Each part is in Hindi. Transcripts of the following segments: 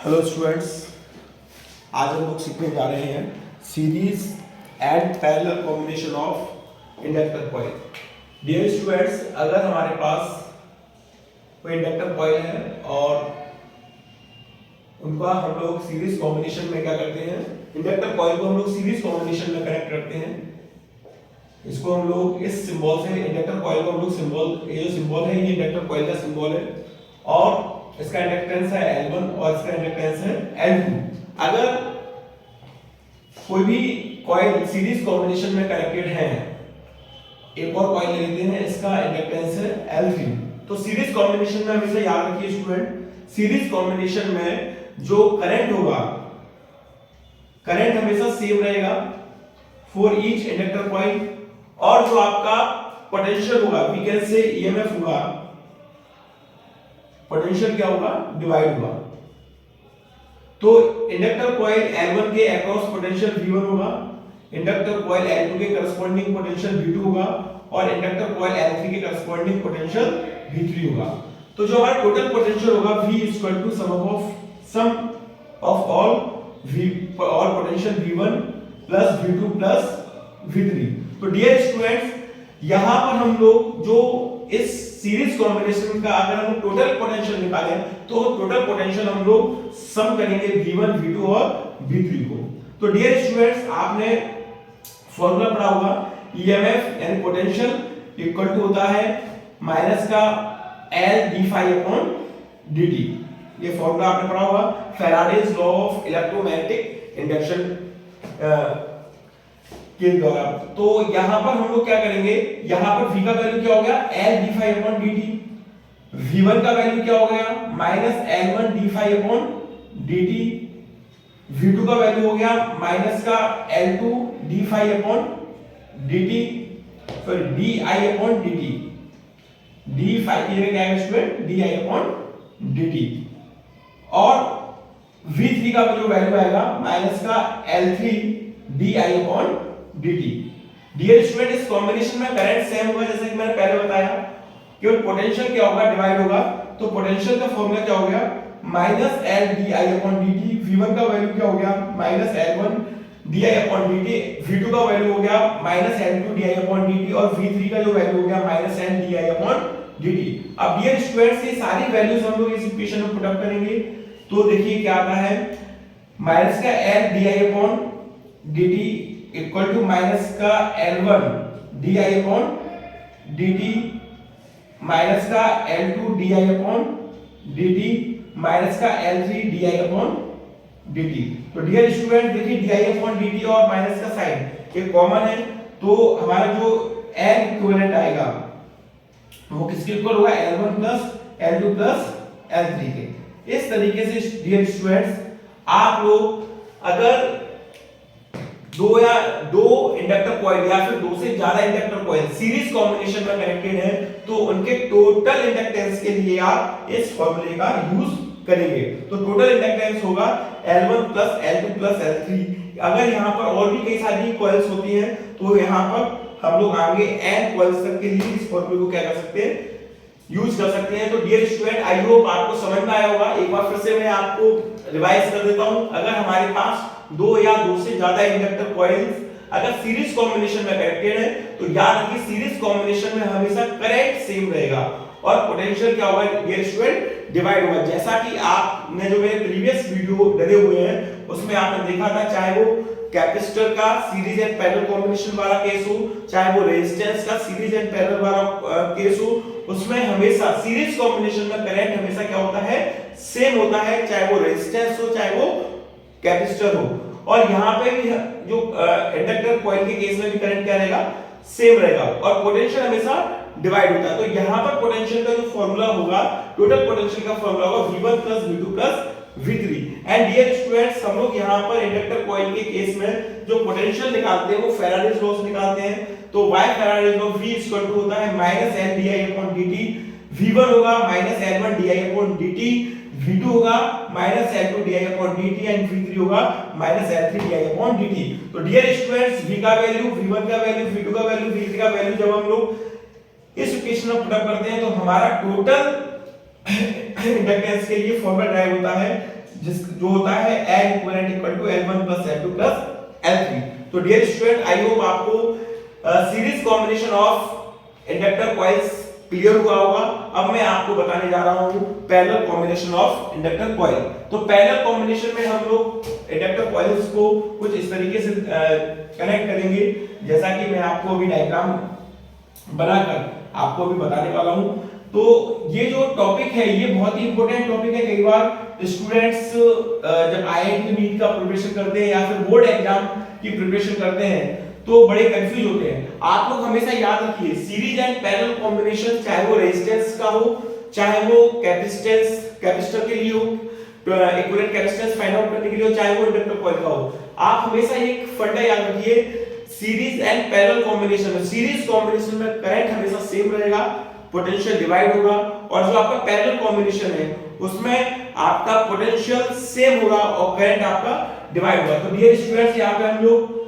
हेलो स्टूडेंट्स, आज हम लोग सीखने जा रहे हैं series and parallel combination of inductor coil. Dear students, अगर हमारे पास कोई इंडक्टर कॉइल है और उनका हम लोग सीरीज कॉम्बिनेशन में क्या करते हैं, इंडक्टर कॉइल को हम लोग सीरीज कॉम्बिनेशन में कनेक्ट करते हैं। इसको हम लोग इस सिंबल से, इंडक्टर कॉइल को हम लोग सिंबल, ये जो सिंबल है ये इंडक्टर कॉइल का सिंबल है और इसका इंडक्टेंस है L1 और इसका इंडक्टेंस है L2। अगर कोई भी कॉइल सीरीज कॉम्बिनेशन में कनेक्टेड है, एक और कॉइल लेते हैं, इसका इंडक्टेंस है L3। तो सीरीज कॉम्बिनेशन में हमेशा याद रखिए स्टूडेंट, सीरीज कॉम्बिनेशन में जो करंट होगा, करंट हमेशा सेम रहेगा फॉर ईच इंडक्टर कॉइल, और जो आपका पोटेंशियल होगा, वी कैन से ईएमएफ होगा, पोटेंशियल क्या होगा, डिवाइड होगा। तो इंडक्टर कॉइल L1 के अक्रॉस पोटेंशियल V1 होगा, इंडक्टर कॉइल L2 के करस्पॉन्डिंग पोटेंशियल V2 होगा और इंडक्टर कॉइल L3 के करस्पॉन्डिंग पोटेंशियल V3 होगा। तो जो हमारा टोटल पोटेंशियल होगा V equal to sum of all potential V1 plus V2 plus V3। तो डियर स्टूडेंट्स, यहां पर हम लोग जो इस सीरीज कॉम्बिनेशन का अगर हम टोटल पोटेंशियल निकालें तो टोटल पोटेंशियल हम लोग सम करेंगे V1, V2 और V3 को। तो डियर स्टूडेंट्स, आपने फॉर्मूला पढ़ा होगा, ईएमएफ यानी पोटेंशियल इक्वल टू होता है माइनस का L d phi upon dt। ये फॉर्मूला आपने पढ़ा होगा, Faraday's law of electromagnetic induction के द्वारा। तो यहां पर हम लोग क्या करेंगे, यहां पर v का वैल्यू क्या हो गया, L d phi upon dt, v1 का वैल्यू क्या हो गया, minus L1 d phi upon dt, v2 का वैल्यू हो गया माइनस का L2 d phi upon dt, फिर di upon dt, d phi की जगह क्या है स्टूडेंट, di अपॉन dt, और v3 का जो वैल्यू आएगा माइनस का L3 di upon dt। Dear student, इस कॉम्बिनेशन में करंट सेम होगा, जैसे कि मैंने पहले बताया, केवल पोटेंशियल क्या होगा, डिवाइड होगा। तो पोटेंशियल का फॉर्मूला क्या हो गया, minus L di upon dt, v1 का वैल्यू क्या हो गया, minus L1 di upon dt, v2 का वैल्यू हो गया minus L2 di upon dt और v3 का जो वैल्यू हो गया minus L di upon dt। अब डियर स्टूडेंट्स, ये सारी वैल्यूज हम लोग इस इक्वेशन में पुट अप करेंगे तो देखिए क्या आता है, माइनस का L di upon dt equal to minus का L1 di upon dt minus का L2 di upon dt minus का L3 di अपॉन dt। तो डियर स्टूडेंट देखिए, di अपॉन dt और माइनस का साइन ये कॉमन है, तो हमारा जो n इक्विवेलेंट आएगा वो किसके इक्वल होगा, L1 plus L2 plus L3 के। इस तरीके से डियर स्टूडेंट्स, आप लोग अगर दो इंडक्टर कॉइल या फिर दो से ज्यादा इंडक्टर कॉइल सीरीज कॉम्बिनेशन में कनेक्टेड है तो उनके टोटल इंडक्टेंस के लिए आप इस फॉर्मूले का यूज करेंगे। तो टोटल इंडक्टेंस होगा L1 plus L2 plus L3। अगर यहां पर और भी कई सारी कॉइल्स होती हैं तो यहां पर हम लोग आगे n कॉइल्स तक के लिए इस फॉर्मूले को क्या कर सकते हैं, यूज कर सकते हैं। तो डियर स्टूडेंट, आई होप आपको समझ में आया होगा। एक बार फिर से मैं आपको रिवाइज कर देता हूं। अगर हमारे पास दो या दो से ज्यादा इंडक्टर कॉइल्स अगर सीरीज कॉम्बिनेशन में कनेक्टेड है तो याद रखिए, सीरीज कॉम्बिनेशन में हमेशा करंट सेम रहेगा और पोटेंशियल क्या होगा डियर स्टूडेंट, डिवाइड होगा। जैसा कि आपने जो मेरे प्रीवियस वीडियो डले हुए हैं उसमें आपने देखा था, चाहे वो कैपेसिटर का सीरीज एंड पैरेलल कॉम्बिनेशन वाला केस हो, चाहे वो रेजिस्टेंस का सीरीज एंड पैरेलल वाला केस हो, उसमें हमेशा सीरीज कॉम्बिनेशन में करंट हमेशा क्या होता है, सेम होता है, चाहे वो रेजिस्टेंस हो चाहे वो कैपेसिटर हो। और यहाँ पे भी जो इंडक्टर कॉइल के केस में भी करंट क्या रहेगा, सेम रहेगा और पोटेंशियल हमेशा डिवाइड होता है। तो यहाँ पर पोटेंशियल का जो फॉर्मूला होगा, टोटल पोटेंशियल का फॉर्मूला होगा V1 plus V2 plus V3। And dear students, हम लोग यहाँ पर इंडक्टर कॉइल के केस में जो पोटेंशियल निकालते हैं वो फैराडेज लॉ से निकालते हैं। तो y Faraday's law V equal to होता है minus L di upon dt, V1 होगा minus L1 di upon dt, V2 होगा minus L2 di upon dt and V3 होगा minus L3 di upon dt। तो डियर स्टूडेंट्स, V का वैल्यू, V1 का वैल्यू, V2 का वैल्यू, V3 का वैल्यू जब हम लोग इस इक्वेशन में पुट करते हैं तो हमारा टोटल इंडक्टेंस के लिए फॉर्मूला ड्राइव होता है जो होता है L equivalent equal to L1 plus L2 plus L3। तो डियर स्टूडेंट, आई होप आपको series combination of inductor coils clear हुआ होगा। अब मैं आपको बताने जा रहा हूं parallel combination of inductor coil. तो पैरेलल कॉम्बिनेशन में हम लोग इंडक्टर कॉइल्स को कुछ इस तरीके से कनेक्ट करेंगे, जैसा कि मैं आपको अभी डायग्राम बनाकर आपको अभी बताने वाला हूं। तो ये जो टॉपिक है ये बहुत ही इंपॉर्टेंट टॉपिक है। कई बार स्टूडेंट्स जब आईआईटी नीट का प्रिपरेशन करते हैं या फिर बोर्ड एग्जाम की प्रिपरेशन करते हैं तो बड़े कंफ्यूज होते हैं। आप लोग हमेशा याद रखिए, सीरीज एंड पैरेलल कॉम्बिनेशन चाहे वो रेजिस्टेंस का हो, चाहे वो कैपेसिटर के लिए हो, इक्विवेलेंट कैपेसिटेंस फाइंड आउट करने के लिए हो, चाहे वो इंडक्टर कॉइल का हो, आप हमेशा एक फंडा याद रखिए, सीरीज एंड पैरेलल कॉम्बिनेशन में, सीरीज कॉम्बिनेशन में करंट हमेशा सेम रहेगा, पोटेंशियल डिवाइड होगा, और जो आपका पैरेलल कॉम्बिनेशन है उसमें आपका पोटेंशियल सेम होगा और करंट आपका डिवाइड होगा। तो डियर स्टूडेंट्स, यहाँ पे हम लोग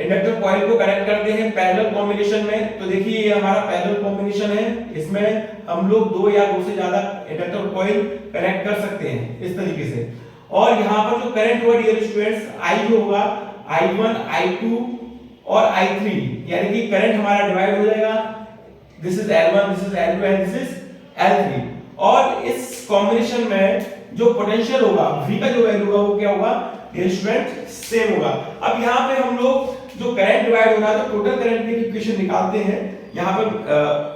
इंडक्टर कॉइल को कनेक्ट करते हैं पैरेलल कॉम्बिनेशन में। तो देखिए ये हमारा पैरेलल कॉम्बिनेशन है, इसमें हम लोग दो या दो से ज्यादा इंडक्टर कॉइल कनेक्ट कर सकते हैं इस तरीके से। और यहाँ पर जो करंट होगा डियर स्टूडेंट्स, आई जो होगा I1, I2 और I3, यानी कि करंट हमारा डिवाइड हो जाएगा, this is L1, this is L2 and this is L3। और इस कॉम्बिनेशन में जो पोटेंशियल होगा, V का जो वैल्यू होगा वो क्या होगा डियर स्टूडेंट, सेम होगा। अब यहाँ पे हम लोग जो करंट डिवाइड हो रहा है तो टोटल करंट की इक्वेशन निकालते हैं। यहाँ पे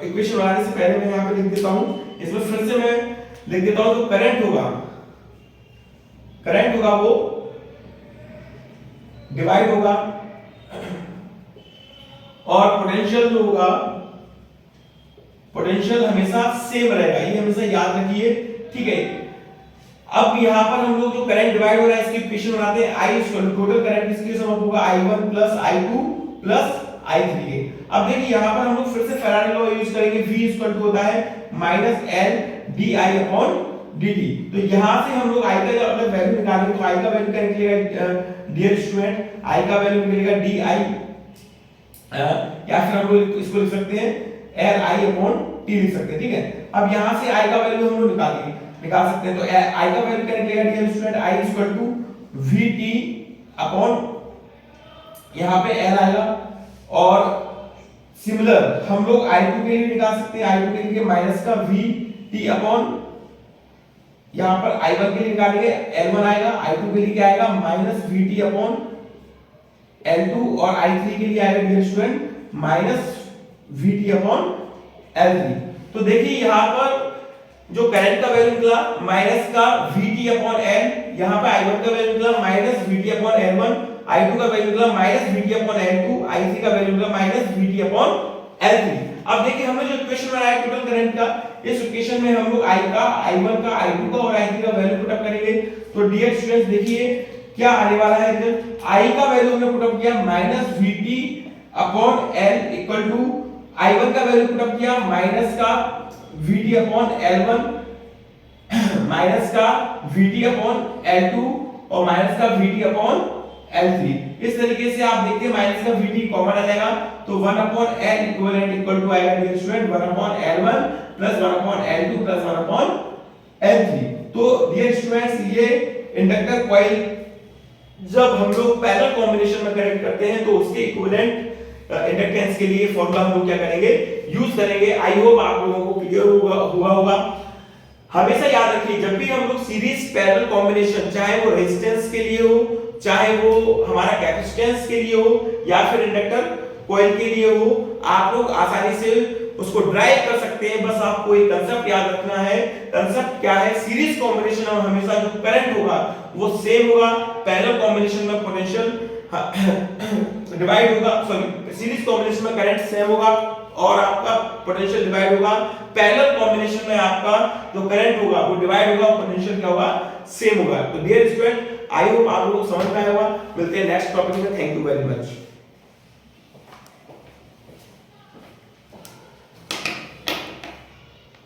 इक्वेशन बनाने से पहले मैं यहाँ पे लिख देता हूँ, इसमें फिर से मैं लिख देता हूँ। जो करंट होगा वो डिवाइड होगा, और पोटेंशियल जो होगा, पोटेंशियल हमेशा सेम रहेगा, ये हमेशा याद रखिए, ठीक है। अब यहाँ पर हम लोग जो करंट डिवाइड हो रहा है इसकी इक्वेशन बनाते हैं। I टोटल करंट इसके सम होगा I1 plus I2 plus I3 के। अब देखिए यहाँ पर हम लोग फिर से फैराडे लॉ यूज करेंगे, V होता है minus L di upon dt। तो यहाँ से हम लोग I का जब अगर वैल्यू निकालेंगे तो I का वैल्यू क्या निकलेगा डियर स्टूडेंट, I का वैल्यू निकलेगा di, या फिर हम लोग इसको लिख सकते हैं Li अपॉन t लिख सकते हैं, ठीक है। अब यहाँ से I का वैल्यू हम लोग निकाल सकते हैं। तो I का वैल्यू क्या निकलेगा dear student, I equal to Vt upon यहाँ पे L आएगा। और सिमिलर हम लोग I2 के लिए निकाल सकते हैं, I2 के लिए माइनस का Vt अपॉन यहाँ पर I1 के लिए निकालेंगे L1 आएगा, I2 के लिए क्या आएगा माइनस Vt अपॉन L2, और I3 के लिए आएगा dear student minus Vt upon L3। तो देखिए यहाँ पर जो करंट का वैल्यू निकला माइनस का Vt अपॉन L, यहाँ पे I1 का वैल्यू निकला minus Vt upon L1, I2 का वैल्यू निकला minus Vt upon L2, I3 का वैल्यू निकला माइनस Vt अपॉन L3। अब देखिए हमने जो इक्वेशन बनाया टोटल करंट का, इस इक्वेशन में हम लोग I का, I1 का, I2 का और I3 का वैल्यू पुट अप करेंगे। तो डियर स्टूडेंट्स देखिए क्या आने वाला है, I का वैल्यू हमने पुट अप किया minus Vt upon L equal to I1 का वैल्यू पुट अप किया माइनस का Vt अपॉन L1 माइनस का Vt अपॉन L2 और माइनस का Vt अपॉन L3। इस तरीके से आप देखते हैं माइनस का Vt कॉमन आ जाएगा, तो 1 upon L equivalent equal to आएगा dear student 1 upon L1 plus 1 upon L2 plus 1 upon L3। तो डियर स्टूडेंट्स ये इंडक्टर कॉइल जब हम लोग पैरेलल कॉम्बिनेशन में कनेक्ट करते हैं तो उसके इक्विवेलेंट इंडक्टेंस के लिए फॉर्मूला हम लोग क्या करेंगे, यूज करेंगे। आई होप आप लोगों को क्लियर हुआ होगा। हमेशा याद रखिए जब भी हम लोग सीरीज पैरेलल कॉम्बिनेशन, चाहे वो रेजिस्टेंस के लिए हो, चाहे वो हमारा कैपेसिटेंस के लिए हो, या फिर इंडक्टर कॉइल के लिए हो, आप लोग आसानी से उसको ड्राइव कर सकते हैं। बस आपको एक कंसेप्ट याद रखना है। कंसेप्ट क्या है, सीरीज कॉम्बिनेशन में हमेशा जो करंट होगा वो सेम होगा, पैरेलल कॉम्बिनेशन में पोटेंशियल डिवाइड होगा, सॉरी सीरीज कॉम्बिनेशन में करंट सेम होगा और आपका पोटेंशियल डिवाइड होगा। पैरेलल कॉम्बिनेशन में आपका जो करंट होगा वो डिवाइड होगा, पोटेंशियल क्या होगा, सेम होगा। तो डियर स्टूडेंट आई होप आप लोगों को समझ में आया होगा। मिलते हैं नेक्स्ट टॉपिक में। Thank you very much.